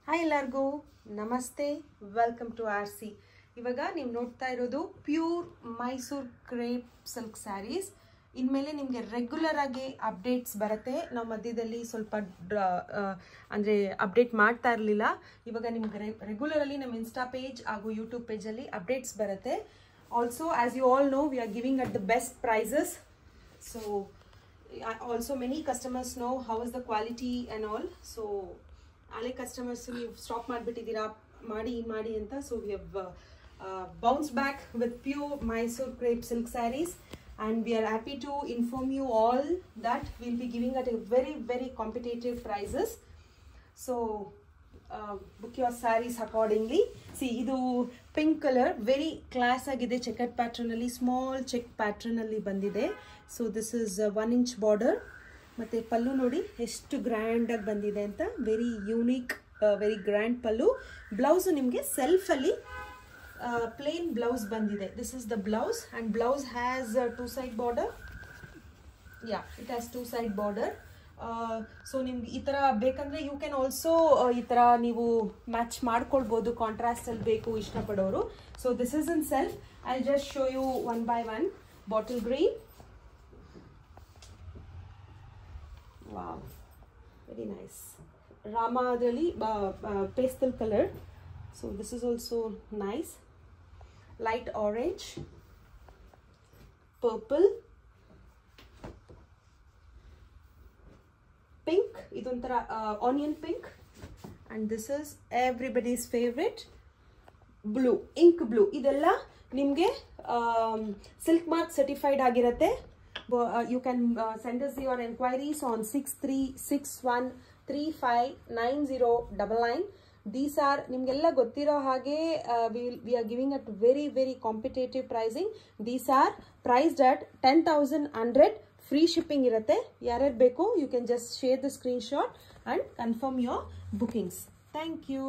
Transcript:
Hi ಎಲ್ಲರಿಗೂ ನಮಸ್ತೆ, welcome to RC. ಇವಾಗ ನೀವು ನೋಡ್ತಾ ಇರೋದು pure Mysore crepe silk sarees. ಇನ್ಮೇಲೆ ನಿಮಗೆ ರೆಗ್ಯುಲರ್ ಆಗಿ ಅಪ್ಡೇಟ್ಸ್ ಬರುತ್ತೆ. ನಾವು ಮಧ್ಯದಲ್ಲಿ ಸ್ವಲ್ಪ ಅಂದರೆ ಅಪ್ಡೇಟ್ ಮಾಡ್ತಾ ಇರಲಿಲ್ಲ. ಇವಾಗ ನಿಮ್ಗೆ ರೆಗ್ಯುಲರಲ್ಲಿ ನಮ್ಮ ಇನ್ಸ್ಟಾ ಪೇಜ್ ಹಾಗೂ ಯೂಟ್ಯೂಬ್ ಪೇಜಲ್ಲಿ ಅಪ್ಡೇಟ್ಸ್ ಬರುತ್ತೆ. Also as you all know, we are giving at the best prices. So also many customers know how is the quality and all. So alle customers ನೀವು ಸ್ಟಾಪ್ ಮಾಡಿಬಿಟ್ಟಿದ್ದೀರಾ ಮಾಡಿ ಅಂತ. So we have bounced back with pure Mysore crepe silk sarees, and we are happy to inform you all that we'll be giving at a very competitive prices. So book your sarees accordingly. See, idu pink color very class agide, checkered pattern alli small check pattern alli bandide. So this is 1 inch border. ಮತ್ತೆ ಪಲ್ಲು ನೋಡಿ ಎಷ್ಟು grand ಆಗಿ ಬಂದಿದೆ ಅಂತ. Very unique, very grand ಪಲ್ಲು. Blouse ನಿಮಗೆ self ಅಲ್ಲಿ plain blouse ಬಂದಿದೆ. This is the blouse, and blouse has 2 side border. Yeah, it has 2 side border. So ನಿಮ್ಗೆ ಈ ಥರ ಬೇಕಂದ್ರೆ ಯು ಕ್ಯಾನ್ ಆಲ್ಸೋ ಈ ಥರ ನೀವು ಮ್ಯಾಚ್ ಮಾಡ್ಕೊಳ್ಬೋದು, ಕಾಂಟ್ರಾಸ್ಟ್ ಅಲ್ಲಿ ಬೇಕು ಇಷ್ಟಪಡೋರು. So this is in self. I just show you one by one. Bottle green. Wow, very nice. Rama adali pastel color. So this is also nice. Light orange, purple, pink. Idontara onion pink. And this is everybody's favorite, blue, ink blue. Idella nimge silk mark certified agiratte. You can send us your enquiries on 6361359099. These are nimgella gottiro hage we are giving at very competitive pricing. These are priced at 10,100. Free shipping irutte. Yarar beko, you can just share the screenshot and confirm your bookings. Thank you.